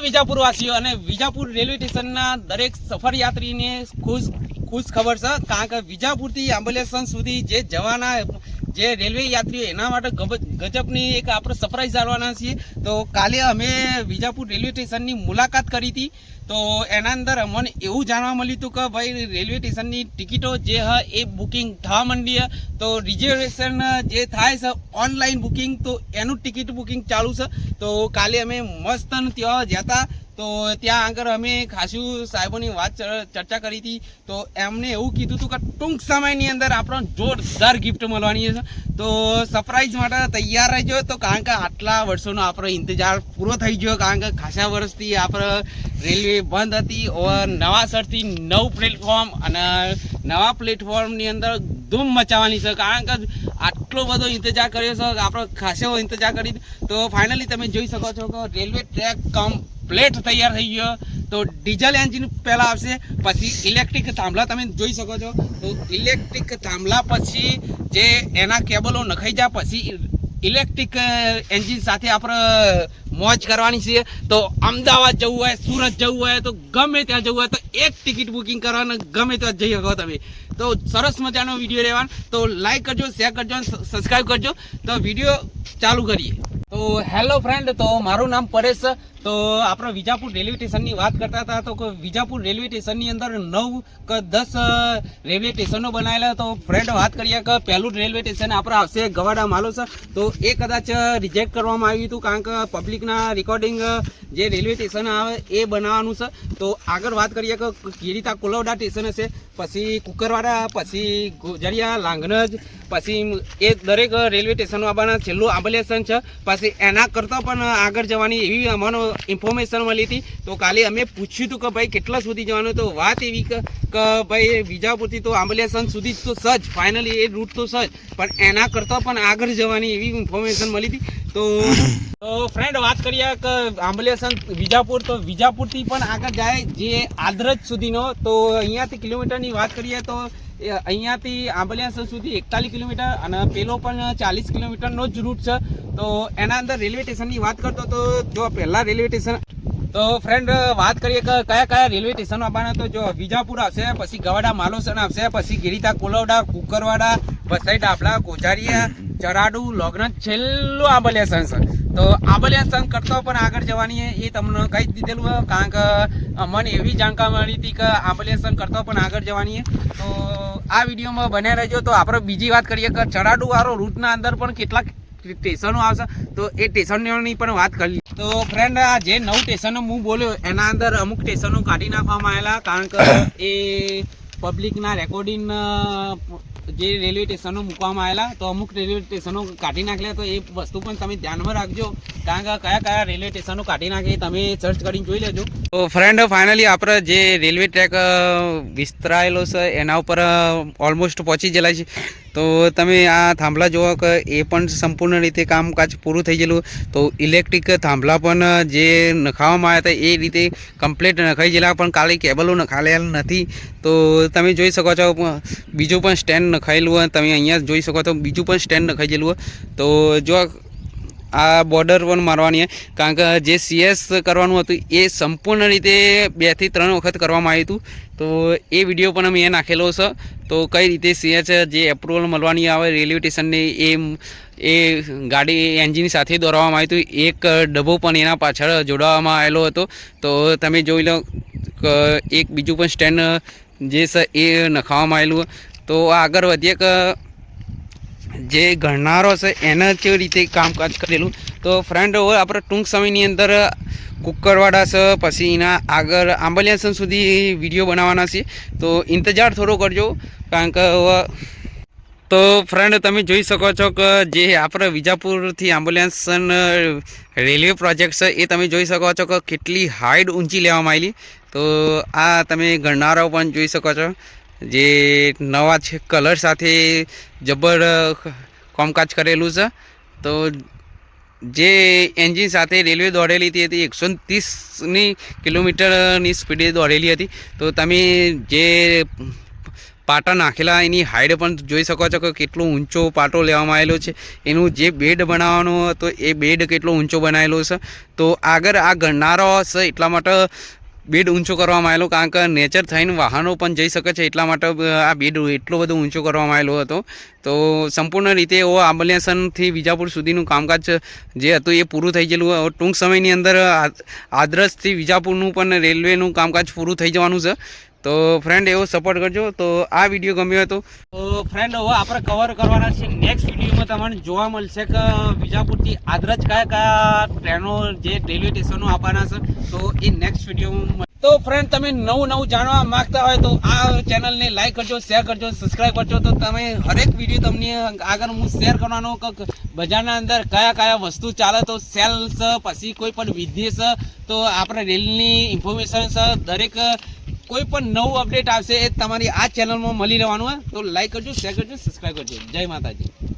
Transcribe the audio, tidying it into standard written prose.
વિજાપુરવાસીઓ અને વિજાપુર રેલવે સ્ટેશનના દરેક સફર યાત્રીને ખુશ ખબર છે, કારણ કે વિજાપુરથી આંબલિયા સુધી જે જવાના જે રેલવે યાત્રીઓ એના માટે ગજબની એક આપણે સરપ્રાઈઝ આપવાના છીએ. તો કાલે અમે વિજાપુર રેલવે સ્ટેશનની મુલાકાત કરી હતી. તો એના અંદર અમને એવું જાણવા મળ્યું હતું કે ભાઈ રેલવે સ્ટેશનની ટિકિટો જે હ એ બુકિંગ થવા માંડી. તો રિઝર્વેશન જે થાય છે ઓનલાઈન બુકિંગ, તો એનું ટિકિટ બુકિંગ ચાલુ છે. તો કાલે અમે મસ્ત ત્યાં જતા, તો ત્યાં આગળ અમે ખાસું સાહેબોની વાત ચર્ચા કરી હતી. તો એમને એવું કીધું હતું કે ટૂંક સમયની અંદર આપણને જોરદાર ગિફ્ટ મળવાની છે. તો સરપ્રાઈઝ માટે તૈયાર રહેજો. તો કારણ કે આટલા વર્ષોનો આપણો ઇંતજાર પૂરો થઈ ગયો, કારણ કે ખાસા વર્ષથી આપણે રેલવે બંધ હતી. નવા સરથી નવું પ્લેટફોર્મ અને નવા પ્લેટફોર્મની અંદર ધૂમ મચાવવાની છે, કારણ કે આટલો બધો ઇંતજાર કર્યો છે, આપણે ખાસો ઇંતજાર કરી. તો ફાઇનલી તમે જોઈ શકો છો કે રેલવે ટ્રેક કમ્પ્લેટ તૈયાર થઈ ગયો. તો ડીઝલ એન્જિન પહેલાં આવશે, પછી ઇલેક્ટ્રિક થાંભલા તમે જોઈ શકો છો. તો ઇલેક્ટ્રિક થાંભલા પછી જે એના કેબલો નખાઈ જાય, પછી ઇલેક્ટ્રિક એન્જિન સાથે આપણે મોજ કરવાની છે. તો અમદાવાદ જવું હોય, સુરત જવું હોય, તો ગમે ત્યાં જવું હોય તો એક ટિકિટ બુકિંગ કરવાનું, ગમે ત્યાં જઈ શકો તમે. તો સરસ મજાનો વિડીયો રહેવાનો. તો લાઈક કરજો, શેર કરજો, સબસ્ક્રાઈબ કરજો. તો વિડીયો ચાલુ કરીએ. તો હેલો ફ્રેન્ડ, તો મારું નામ પરેશ. તો આપણે વિજાપુર રેલવે સ્ટેશનની વાત કરતા હતા. તો વિજાપુર રેલવે સ્ટેશનની અંદર 9 કે 10 રેલવે સ્ટેશનો બનાવેલા. તો ફ્રેન્ડ વાત કરીએ કે પહેલું રેલવે સ્ટેશન આપણે આવશે ગવાડા માલોસ. તો એ કદાચ રિજેક્ટ કરવામાં આવ્યું હતું, કારણ કે પબ્લિકના રેકોર્ડિંગ જે રેલવે સ્ટેશન આવે એ બનાવવાનું છે. તો આગળ વાત કરીએ કે ગિરિતા કોલવડા સ્ટેશન હશે, પછી કુકરવાડા, પછી ગોજરિયા, લાંગણજ, પછી એ દરેક રેલવે સ્ટેશનો આવવાના. છેલ્લું આંબલિયા સ્ટેશન છે. પછી એના કરતાં પણ આગળ જવાની એવી અમને ઇન્ફોર્મેશન મળી હતી. તો કાલે અમે પૂછ્યું હતું કે ભાઈ કેટલા સુધી જવાનું. તો વાત એવી કે ભાઈ વિજાપુરથી તો આંબલિયા સ્ટેશન સુધી તો સજ ફાઇનલી એ રૂટ તો સજ, પણ એના કરતાં પણ આગળ જવાની એવી ઇન્ફોર્મેશન મળી હતી. તો ફ્રેન્ડ વાત કરીએ કે આંબલિયા સ્ટેશન વિજાપુર, તો વિજાપુરથી પણ આગળ જાય જે આદરજ સુધીનો. તો અહીંયાથી કિલોમીટરની વાત કરીએ તો અહીંયાથી આંબલિયા સ્ટેશન સુધી 41 કિલોમીટર અને પેલો પણ 40 કિલોમીટરનો જ રૂટ છે. તો એના અંદર રેલવે સ્ટેશનની વાત કરતો તો જો પહેલાં રેલવે સ્ટેશન, તો ફ્રેન્ડ વાત કરીએ કે કયા રેલવે સ્ટેશનો આવવાના. તો જો વિજાપુર આવશે, પછી ગવાડા માલોસન આવશે, પછી ગિરિતા કોલવડા, કુકરવાડા, વસઈ ડાબલા, ગોજારિયા, ચરાડુ, લોગનજ, છેલ્લું આંબલિયા સ્ટેશન છે. તો આંબલિયા સ્ટેશન કરતો પણ આગળ જવાની એ તમને કહી દીધેલું, કારણ કે મને એવી જાણકારી મળી હતી કે આંબલિયા સ્ટેશન કરતો પણ આગળ જવાની. તો આ વિડીયોમાં બન્યા રહેજો. તો આપણે બીજી વાત કરીએ કે ચરાડુ વાળો રૂટના અંદર પણ કેટલાક સ્ટેશનો આવશે. તો એ સ્ટેશનોની પણ વાત કરી. તો ફ્રેન્ડ આ જે 9 સ્ટેશનો હું બોલ્યો એના અંદર અમુક સ્ટેશનો કાઢી નાખવામાં આવેલા, કારણ કે એ પબ્લિકના રેકોર્ડિંગ જે રેલવે સ્ટેશનો મૂકવામાં આવેલા. તો અમુક રેલવે સ્ટેશનો કાઢી નાખેલા. તો એ વસ્તુ પણ તમે ધ્યાનમાં રાખજો, કારણ કે કયા રેલવે સ્ટેશનો કાઢી નાખે તમે સર્ચ કરીને જોઈ લેજો. તો ફ્રેન્ડ ફાઇનલી આપણે જે રેલવે ટ્રેક વિસ્તરાયેલો છે એના ઉપર ઓલમોસ્ટ પહોંચી ગયેલા છે. તો તમે આ થાંભલા જુઓ કે એ પણ સંપૂર્ણ રીતે કામકાજ પૂરું થઈ ગયેલું. તો ઇલેક્ટ્રિક થાંભલા પણ જે નખાવવામાં આવ્યા હતા એ રીતે કમ્પ્લીટ નખાઈ ગયેલા, પણ કાલે કેબલો નખાયેલ નથી. તો તમે જોઈ શકો છો બીજું પણ સ્ટેન્ડ નખાયેલું હોય. તમે અહીંયા જોઈ શકો છો બીજું પણ સ્ટેન્ડ નખાઈ ગયેલું હોય. તો જો આ બોર્ડર પણ મારવાની, કારણ કે જે CS કરવાનું હતું એ સંપૂર્ણ રીતે 2 થી 3 વખત કરવામાં આવ્યું હતું. તો એ વિડીયો પણ અમે નાખેલો છે. તો કઈ રીતે CS જે એપ્રુવલ મળવાની આવે રેલવે સ્ટેશનની એ ગાડી એન્જિન સાથે દોરવામાં આવ્યું હતું. એક ડબ્બો પણ એના પાછળ જોડવામાં આવેલો હતો. તો તમે જોઈ લો કે એક બીજું પણ સ્ટેન્ડ જે છે એ નખાવવામાં આવેલું. તો આગળ વધીએ કે જે ગણનારો છે એને કેવી રીતે કામકાજ કરેલું. તો ફ્રેન્ડ હવે આપણે ટૂંક સમયની અંદર કુકરવાડા છે, પછી એના આગળ આંબલિયા સ્ટેશન સુધી વિડીયો બનાવવાના છે. તો ઇંતજાર થોડો કરજો, કારણ કે તો ફ્રેન્ડ તમે જોઈ શકો છો કે જે આપણે વિજાપુરથી આંબલિયા સ્ટેશન રેલવે પ્રોજેક્ટ છે એ તમે જોઈ શકો છો કે કેટલી હાઈટ ઊંચી લેવામાં આવેલી. તો આ તમે ગણનારાઓ પણ જોઈ શકો છો, જે નવા છે કલર સાથે જબર કામકાજ કરેલું છે. તો જે એન્જિન સાથે રેલવે દોડેલી હતી 130 કિલોમીટરની સ્પીડે દોડેલી હતી. તો તમે જે પાટા નાખેલા, એની હાઈટ પણ જોઈ શકો છો કે કેટલો ઊંચો પાટો લેવામાં આવેલો છે. એનું જે બેડ બનાવવાનો હતો એ બેડ કેટલો ઊંચો બનાવેલો છે. તો આગળ આ ગણનારો હશે એટલા માટે બેડ ઊંચો કરવામાં આવેલો, કારણ કે નેચર થઈને વાહનો પણ જઈ શકે છે એટલા માટે આ બેડ એટલો બધો ઊંચો કરવામાં આવેલો હતો. તો સંપૂર્ણ રીતે એવો આંબલિયાસનથી વિજાપુર સુધીનું કામકાજ જે હતું એ પૂરું થઈ ગયેલું. ટૂંક સમયની અંદર આદરજથી વિજાપુરનું પણ રેલવેનું કામકાજ પૂરું થઈ જવાનું છે. તો ફ્રેન્ડ એવો સપોર્ટ કરજો. તો આ વિડીયો ગમ્યો હતો તો ફ્રેન્ડ હવે આપણે કવર કરવાના છે નેક્સ્ટ વિડીયોમાં. તમને જોવા મળશે કે વિજાપુરથી આદરજ કયા કયા ટ્રેનો જે રેલવે સ્ટેશનો આવવાના છે, તો એ નેક્સ્ટ વિડીયોમાં. તો ફ્રેન્ડ તમે નવું જાણવા માંગતા હોય તો આ ચેનલને લાઈક કરજો, શેર કરજો, સબસ્ક્રાઈબ કરજો. તો તમે હરેક વિડીયો તમને આગળ હું શેર કરવાનો કે બજારના અંદર કયા કયા વસ્તુ ચાલે, તો સેલ છે, પછી કોઈ પણ બિઝનેસ છે, તો આપણે રેલની ઇન્ફોર્મેશન છે, દરેક કોઈ પણ નવું અપડેટ આવશે એ તમારી આ ચેનલમાં મળી રહેવાનું હોય. તો લાઈક કરજો, શેર કરજો, સબસ્ક્રાઈબ કરજો. જય માતાજી.